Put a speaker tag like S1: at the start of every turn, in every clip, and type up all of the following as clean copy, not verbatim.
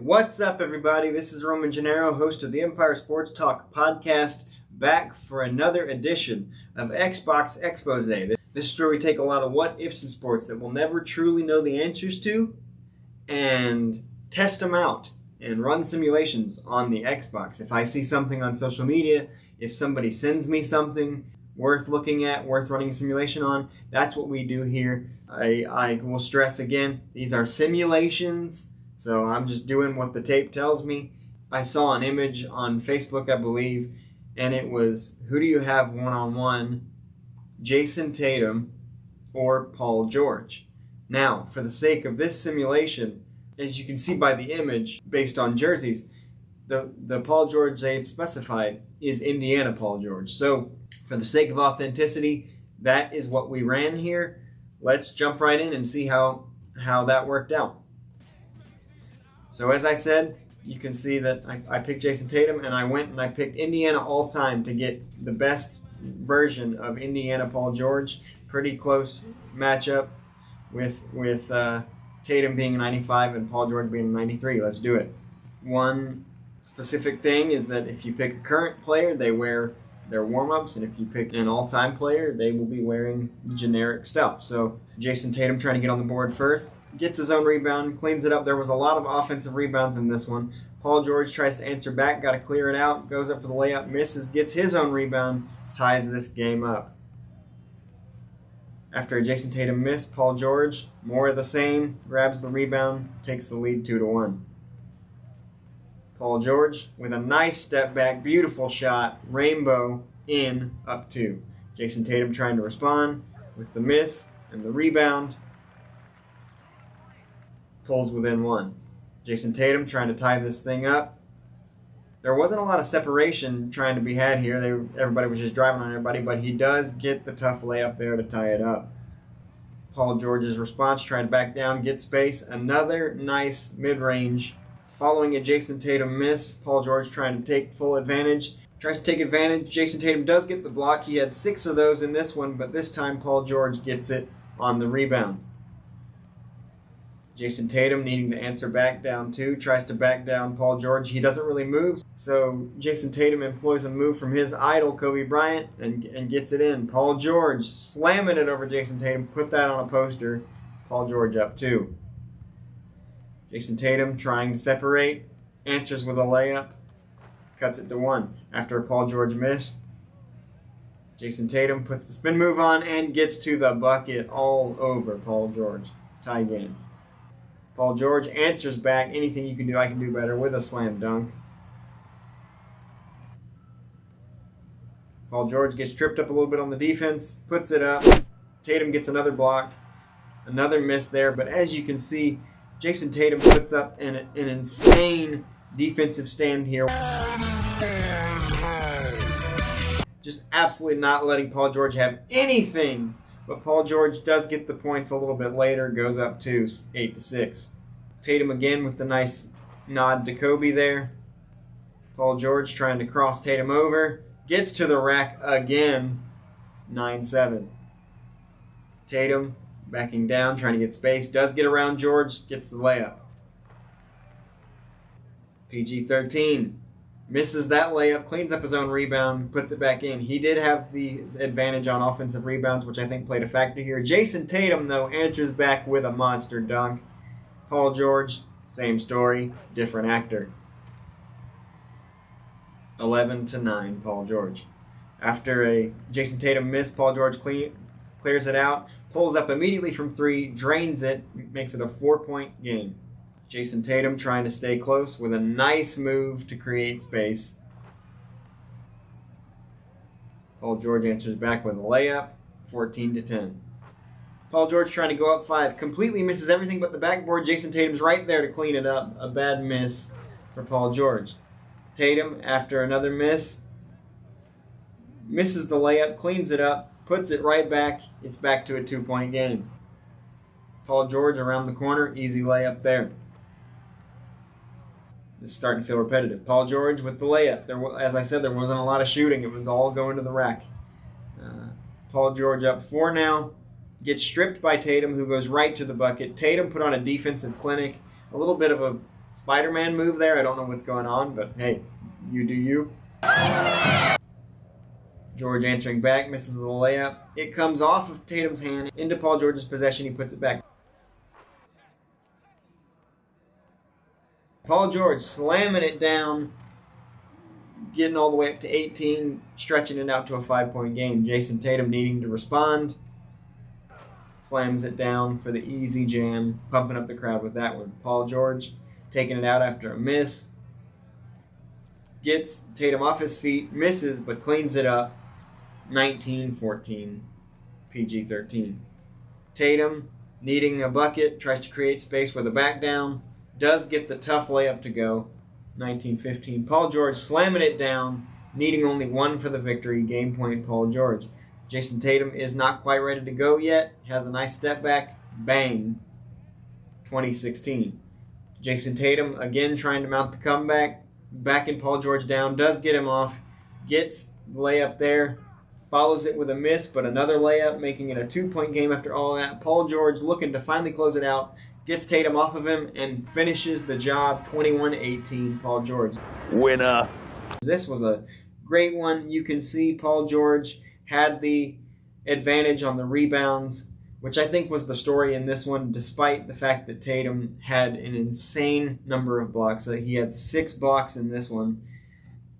S1: What's up, everybody? This is Roman Gennaro, host of the Empire Sports Talk podcast, back for another edition of Xbox Xposé. This is where we take a lot of what-ifs in sports that we'll never truly know the answers to and test them out and run simulations on the Xbox. If I see something on social media, if somebody sends me something worth looking at, worth running a simulation on, that's what we do here. I will stress again, these are simulations. So I'm just doing what the tape tells me. I saw an image on Facebook, I believe, and it was, who do you have one-on-one, Jayson Tatum or Paul George? Now, for the sake of this simulation, as you can see by the image, based on jerseys, the Paul George they've specified is Indiana Paul George. So, for the sake of authenticity, that is what we ran here. Let's jump right in and see how that worked out. So as I said, you can see that I picked Jayson Tatum, and I went and I picked Indiana all-time to get the best version of Indiana Paul George. Pretty close matchup with Tatum being a 95 and Paul George being a 93. Let's do it. One specific thing is that if you pick a current player, they wear their warm-ups, and if you pick an all-time player, they will be wearing generic stuff. So Jayson Tatum trying to get on the board first, gets his own rebound, cleans it up. There was a lot of offensive rebounds in this one. Paul George tries to answer back, got to clear it out, goes up for the layup, misses, gets his own rebound, ties this game up. After a Jayson Tatum miss, Paul George, more of the same, grabs the rebound, takes the lead 2-1. Paul George with a nice step back, beautiful shot, rainbow in, up 2. Jayson Tatum trying to respond with the miss and the rebound. Pulls within 1. Jayson Tatum trying to tie this thing up. There wasn't a lot of separation trying to be had here. Everybody was just driving on everybody, but he does get the tough layup there to tie it up. Paul George's response, trying to back down, get space. Another nice mid-range. Following a Jayson Tatum miss, Paul George trying to take full advantage. Tries to take advantage. Jayson Tatum does get the block. He had 6 of those in this one, but this time Paul George gets it on the rebound. Jayson Tatum needing to answer back down 2, tries to back down Paul George. He doesn't really move, so Jayson Tatum employs a move from his idol, Kobe Bryant, and gets it in. Paul George slamming it over Jayson Tatum, put that on a poster. Paul George up 2. Jayson Tatum trying to separate, answers with a layup, cuts it to 1. After Paul George missed, Jayson Tatum puts the spin move on and gets to the bucket all over Paul George. Tie game. Paul George answers back, anything you can do, I can do better, with a slam dunk. Paul George gets tripped up a little bit on the defense, puts it up. Tatum gets another block, another miss there, but as you can see, Jayson Tatum puts up an insane defensive stand here. Just absolutely not letting Paul George have anything. But Paul George does get the points a little bit later, goes up to 8-6. Tatum again with the nice nod to Kobe there. Paul George trying to cross Tatum over. Gets to the rack again, 9-7. Tatum backing down, trying to get space. Does get around George, gets the layup. PG-13 misses that layup, cleans up his own rebound, puts it back in. He did have the advantage on offensive rebounds, which I think played a factor here. Jayson Tatum, though, answers back with a monster dunk. Paul George, same story, different actor. 11-9, Paul George. After a Jayson Tatum miss, Paul George clears it out. Pulls up immediately from 3, drains it, makes it a 4-point game. Jayson Tatum trying to stay close with a nice move to create space. Paul George answers back with a layup, 14-10. Paul George trying to go up 5, completely misses everything but the backboard. Jayson Tatum's right there to clean it up. A bad miss for Paul George. Tatum, after another miss, misses the layup, cleans it up, puts it right back. It's back to a 2-point game. Paul George around the corner, easy layup there. It's starting to feel repetitive. Paul George with the layup. As I said, there wasn't a lot of shooting. It was all going to the rack. Paul George up 4 now. Gets stripped by Tatum, who goes right to the bucket. Tatum put on a defensive clinic. A little bit of Spider-Man move there. I don't know what's going on, but hey, you do you. George answering back, misses the layup. It comes off of Tatum's hand into Paul George's possession. He puts it back. Paul George slamming it down, getting all the way up to 18, stretching it out to a 5-point game. Jayson Tatum needing to respond. Slams it down for the easy jam, pumping up the crowd with that one. Paul George taking it out after a miss. Gets Tatum off his feet, misses, but cleans it up. 19-14, PG-13. Tatum, needing a bucket, tries to create space with a back down. Does get the tough layup to go. 19-15. Paul George slamming it down, needing only one for the victory. Game point, Paul George. Jayson Tatum is not quite ready to go yet. Has a nice step back. Bang. 2016. Jayson Tatum again trying to mount the comeback. Backing Paul George down. Does get him off. Gets the layup there. Follows it with a miss, but another layup, making it a 2-point game after all that. Paul George looking to finally close it out. Gets Tatum off of him and finishes the job. 21-18, Paul George.
S2: Winner.
S1: This was a great one. You can see Paul George had the advantage on the rebounds, which I think was the story in this one, despite the fact that Tatum had an insane number of blocks. He had 6 blocks in this one,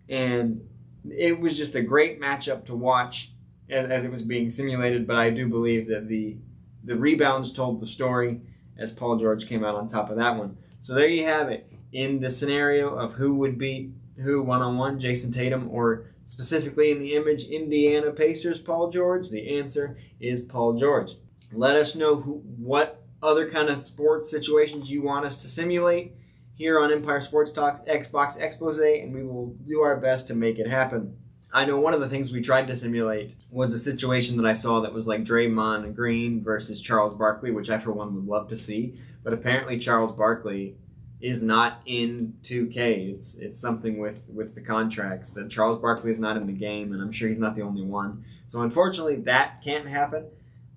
S1: and it was just a great matchup to watch as it was being simulated, but I do believe that the rebounds told the story as Paul George came out on top of that one. So there you have it. In the scenario of who would beat who one-on-one, Jayson Tatum, or specifically in the image, Indiana Pacers, Paul George, the answer is Paul George. Let us know what other kind of sports situations you want us to simulate here on Empire Sports Talks Xbox Xposé, and we will do our best to make it happen. I know one of the things we tried to simulate was a situation that I saw that was like Draymond Green versus Charles Barkley, which I, for one, would love to see. But apparently Charles Barkley is not in 2K. It's something with the contracts that Charles Barkley is not in the game, and I'm sure he's not the only one. So unfortunately, that can't happen.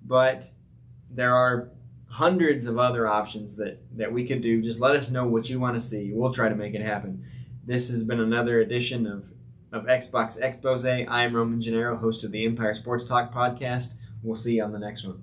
S1: But there are hundreds of other options that we could do. Just let us know what you want to see. We'll try to make it happen. This has been another edition of Xbox Xposé. I am Roman Gennaro, host of the Empire Sports Talk podcast. We'll see you on the next one.